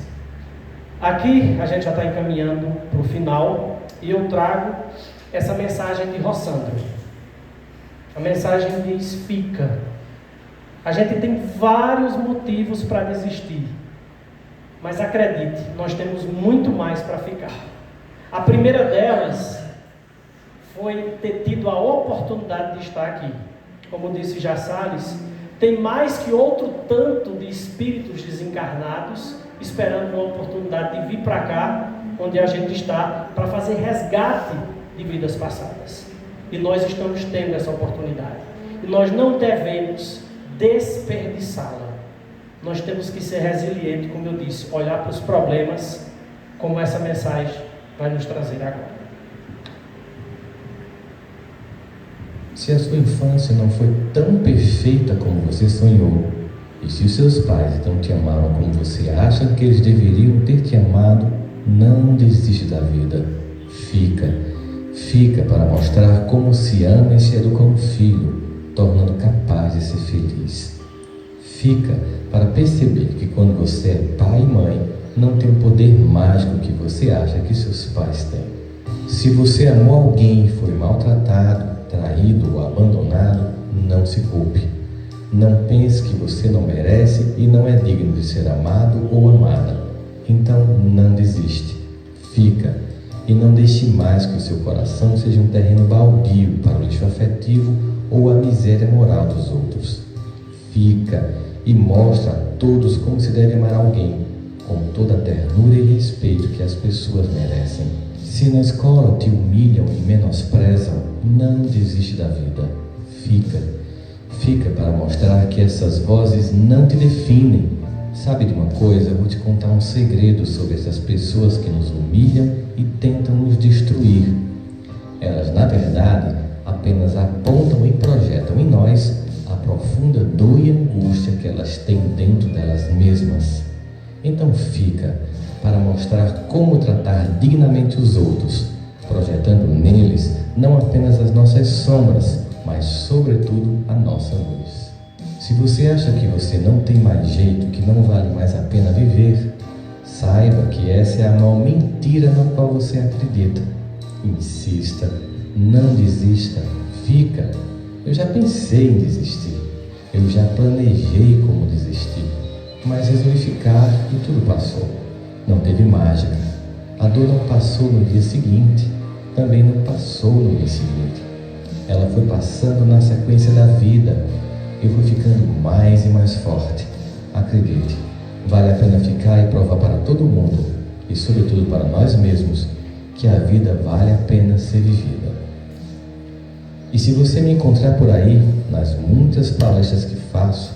Aqui a gente já está encaminhando para o final e eu trago essa mensagem de Rossandro. A mensagem diz: fica. A gente tem vários motivos para desistir, mas acredite, nós temos muito mais para ficar. A primeira delas foi ter tido a oportunidade de estar aqui. Como disse Já Salles, tem mais que outro tanto de espíritos desencarnados esperando uma oportunidade de vir para cá, onde a gente está, para fazer resgate de vidas passadas. E nós estamos tendo essa oportunidade. E nós não devemos desperdiçá-la. Nós temos que ser resilientes, como eu disse, olhar para os problemas, como essa mensagem vai nos trazer agora. Se a sua infância não foi tão perfeita como você sonhou, e se os seus pais não te amaram como você acha que eles deveriam ter te amado, não desiste da vida. Fica para mostrar como se ama e se educa um filho, tornando capaz de ser feliz. Fica para perceber que quando você é pai e mãe, não tem o poder mágico que você acha que seus pais têm. Se você amou alguém e foi maltratado, traído ou abandonado, não se culpe. Não pense que você não merece e não é digno de ser amado ou amada. Então não desiste. Fica e não deixe mais que o seu coração seja um terreno baldio para o lixo afetivo ou a miséria moral dos outros. Fica e mostra a todos como se deve amar alguém, com toda a ternura e respeito que as pessoas merecem. Se na escola te humilham e menosprezam, não desiste da vida. Fica para mostrar que essas vozes não te definem. Sabe de uma coisa? Eu vou te contar um segredo sobre essas pessoas que nos humilham e tentam nos destruir. Elas, na verdade, apenas apontam e projetam em nós a profunda dor e angústia que elas têm dentro delas mesmas. Então fica para mostrar como tratar dignamente os outros, projetando neles não apenas as nossas sombras, mas sobretudo a nossa luz. Se você acha que você não tem mais jeito, que não vale mais a pena viver, saiba que essa é a maior mentira na qual você acredita. Insista, não desista, fica. Eu já pensei em desistir, eu já planejei como desistir, mas resolvi ficar e tudo passou. Não teve mágica. A dor não passou no dia seguinte, também não passou no mês seguinte. Ela foi passando na sequência da vida. Eu fui ficando mais e mais forte. Acredite, vale a pena ficar e provar para todo mundo, e sobretudo para nós mesmos, que a vida vale a pena ser vivida. E se você me encontrar por aí, nas muitas palestras que faço,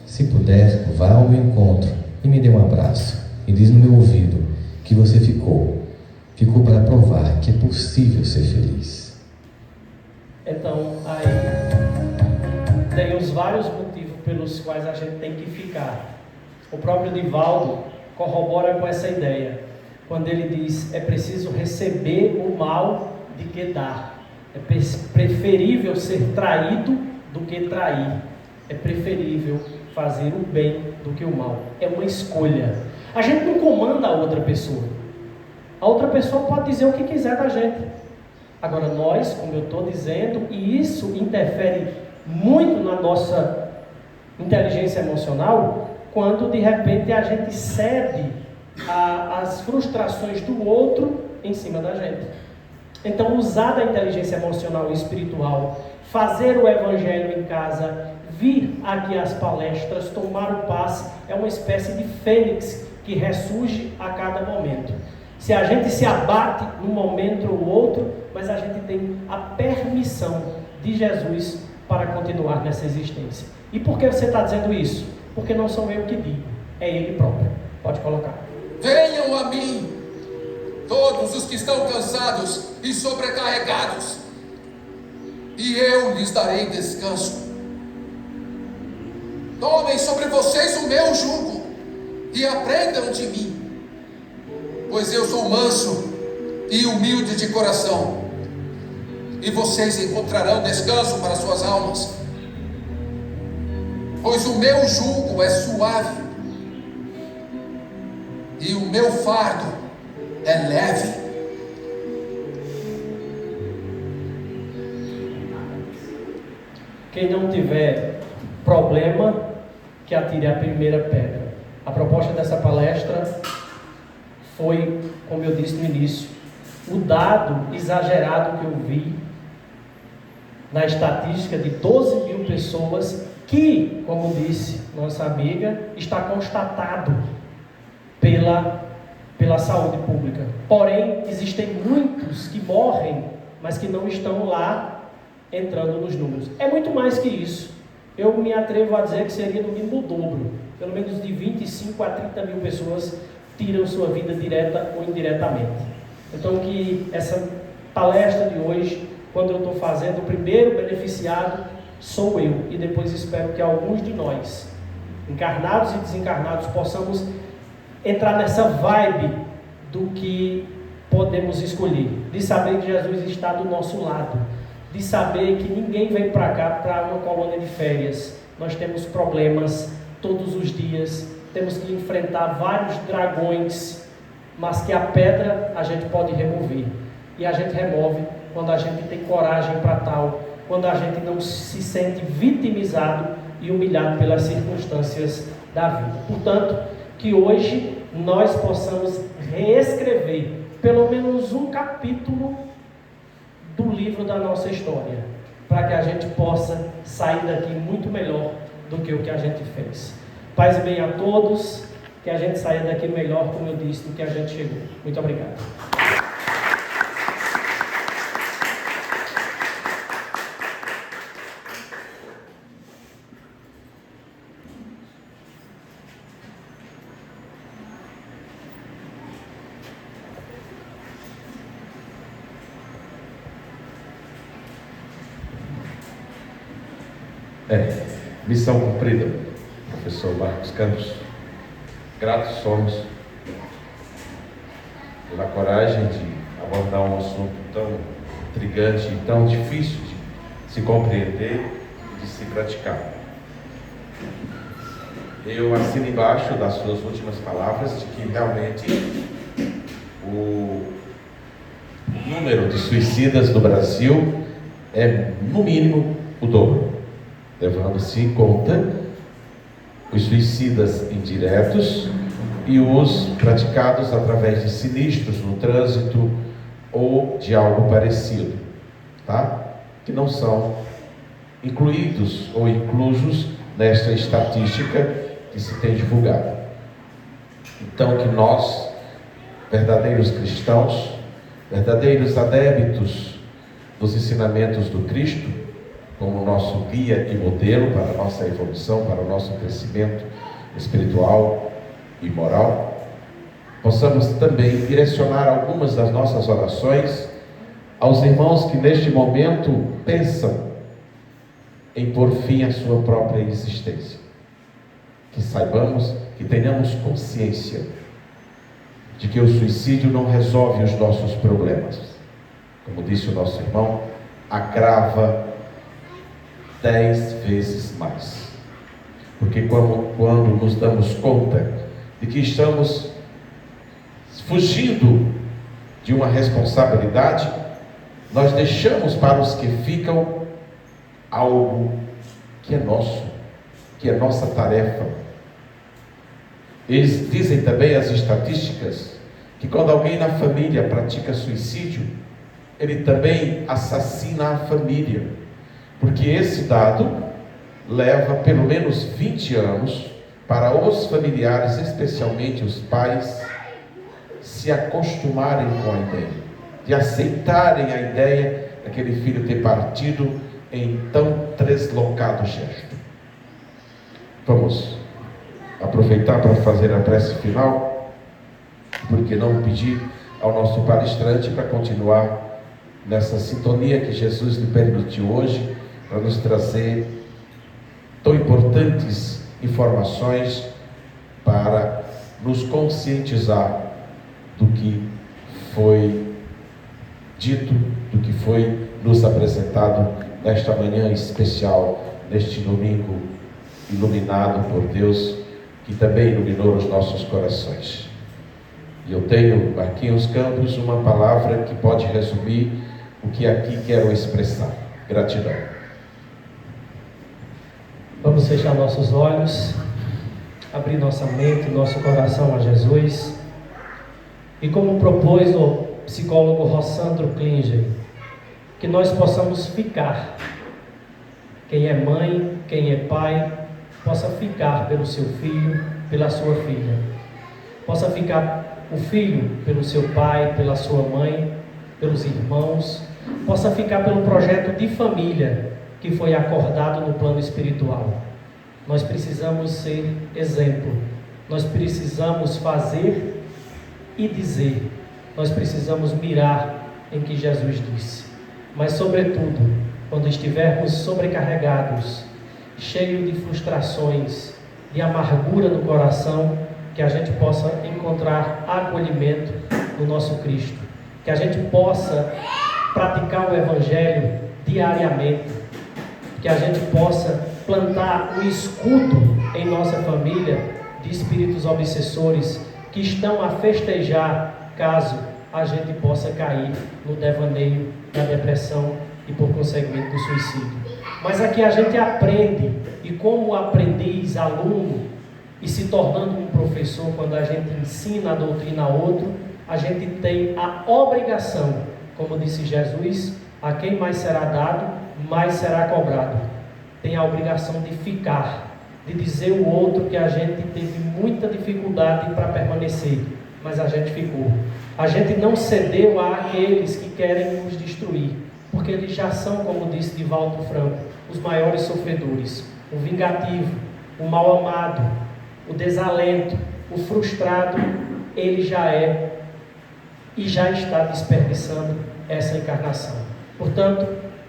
se puder, vá ao meu encontro e me dê um abraço e diz no meu ouvido que você ficou para provar que é possível ser feliz. Então, aí tem os vários motivos pelos quais a gente tem que ficar. O próprio Divaldo corrobora com essa ideia, quando ele diz: é preciso receber o mal de que dar. É preferível ser traído do que trair. É preferível fazer o bem do que o mal. É uma escolha. A gente não comanda a outra pessoa. A outra pessoa pode dizer o que quiser da gente. Agora nós, como eu estou dizendo, e isso interfere muito na nossa inteligência emocional, quando de repente a gente cede às frustrações do outro em cima da gente. Então, usar da inteligência emocional e espiritual, fazer o evangelho em casa, vir aqui às palestras, tomar o passe, é uma espécie de fênix que ressurge a cada momento. Se a gente se abate num momento ou outro, mas a gente tem a permissão de Jesus para continuar nessa existência. E por que você está dizendo isso? Porque não sou eu que digo, é Ele próprio. Pode colocar. Venham a mim, todos os que estão cansados e sobrecarregados, e eu lhes darei descanso. Tomem sobre vocês o meu jugo e aprendam de mim, pois eu sou manso e humilde de coração, e vocês encontrarão descanso para suas almas, pois o meu jugo é suave e o meu fardo é leve. Quem não tiver problema, que atire a primeira pedra. A proposta dessa palestra foi, como eu disse no início, o dado exagerado que eu vi na estatística de 12 mil pessoas que, como disse nossa amiga, está constatado pela saúde pública. Porém, existem muitos que morrem, mas que não estão lá entrando nos números. É muito mais que isso. Eu me atrevo a dizer que seria no mínimo o dobro. Pelo menos de 25 a 30 mil pessoas tiram sua vida direta ou indiretamente. Então, que essa palestra de hoje, quando eu estou fazendo, o primeiro beneficiado sou eu. E depois espero que alguns de nós, encarnados e desencarnados, possamos entrar nessa vibe do que podemos escolher. De saber que Jesus está do nosso lado. De saber que ninguém vem para cá para uma colônia de férias. Nós temos problemas todos os dias, temos que enfrentar vários dragões, mas que a pedra a gente pode remover. E a gente remove quando a gente tem coragem para tal, quando a gente não se sente vitimizado e humilhado pelas circunstâncias da vida. Portanto, que hoje nós possamos reescrever pelo menos um capítulo do livro da nossa história, para que a gente possa sair daqui muito melhor do que o que a gente fez. Paz e bem a todos, que a gente saia daqui melhor, como eu disse, do que a gente chegou. Muito obrigado. Missão cumprida, professor Marcos Campos. Gratos somos pela coragem de abordar um assunto tão intrigante e tão difícil de se compreender e de se praticar. Eu assino embaixo das suas últimas palavras de que realmente o número de suicidas no Brasil é, no mínimo, o dobro, levando-se em conta os suicidas indiretos e os praticados através de sinistros no trânsito ou de algo parecido, tá? Que não são incluídos ou inclusos nesta estatística que se tem divulgado. Então, que nós, verdadeiros cristãos, verdadeiros adeptos dos ensinamentos do Cristo, como nosso guia e modelo para a nossa evolução, para o nosso crescimento espiritual e moral, possamos também direcionar algumas das nossas orações aos irmãos que neste momento pensam em pôr fim à sua própria existência. Que saibamos, que tenhamos consciência de que o suicídio não resolve os nossos problemas. Como disse o nosso irmão, agrava 10 vezes mais. Porque quando nos damos conta de que estamos fugindo de uma responsabilidade, nós deixamos para os que ficam algo que é nosso, que é nossa tarefa. Eles dizem também, as estatísticas, que quando alguém na família pratica suicídio, ele também assassina a família. Porque esse dado leva pelo menos 20 anos para os familiares, especialmente os pais, se acostumarem com a ideia, de aceitarem a ideia daquele filho ter partido em tão deslocado gesto. Vamos aproveitar para fazer a prece final, porque não pedir ao nosso palestrante para continuar nessa sintonia que Jesus lhe permitiu hoje, para nos trazer tão importantes informações para nos conscientizar do que foi dito, do que foi nos apresentado nesta manhã especial, neste domingo iluminado por Deus, que também iluminou os nossos corações. E eu tenho aqui nos campos uma palavra que pode resumir o que aqui quero expressar. Gratidão. Vamos fechar nossos olhos, abrir nossa mente, nosso coração a Jesus. E como propôs o psicólogo Rossandro Klinger, que nós possamos ficar. Quem é mãe, quem é pai, possa ficar pelo seu filho, pela sua filha. Possa ficar o filho pelo seu pai, pela sua mãe, pelos irmãos. Possa ficar pelo projeto de família que foi acordado no plano espiritual. Nós precisamos ser exemplo. Nós precisamos fazer e dizer. Nós precisamos mirar em que Jesus disse. Mas, sobretudo, quando estivermos sobrecarregados, cheios de frustrações, de amargura no coração, que a gente possa encontrar acolhimento no nosso Cristo. Que a gente possa praticar o Evangelho diariamente. Que a gente possa plantar um escudo em nossa família de espíritos obsessores que estão a festejar caso a gente possa cair no devaneio da depressão e por conseguimento do suicídio. Mas aqui a gente aprende, e como aprendiz, aluno, e se tornando um professor, quando a gente ensina a doutrina a outro, a gente tem a obrigação, como disse Jesus, a quem mais será dado, mais será cobrado. Tem a obrigação de ficar, de dizer ao outro que a gente teve muita dificuldade para permanecer, mas a gente ficou. A gente não cedeu àqueles que querem nos destruir, porque eles já são, como disse Divaldo Franco, os maiores sofredores. O vingativo, o mal amado, o desalento, o frustrado, ele já é e já está desperdiçando essa encarnação. Portanto,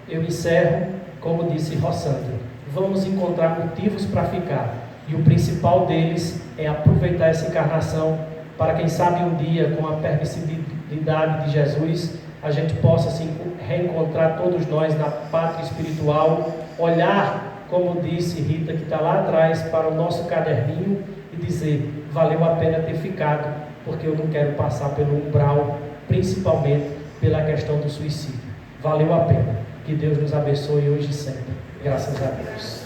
eu encerro, como disse Rossandro, vamos encontrar motivos para ficar, e o principal deles é aproveitar essa encarnação para, quem sabe, um dia, com a permissividade de Jesus, a gente possa se reencontrar todos nós na pátria espiritual, olhar, como disse Rita, que está lá atrás, para o nosso caderninho e dizer, valeu a pena ter ficado, porque eu não quero passar pelo umbral, principalmente pela questão do suicídio. Valeu a pena. Que Deus nos abençoe hoje e sempre. Graças a Deus.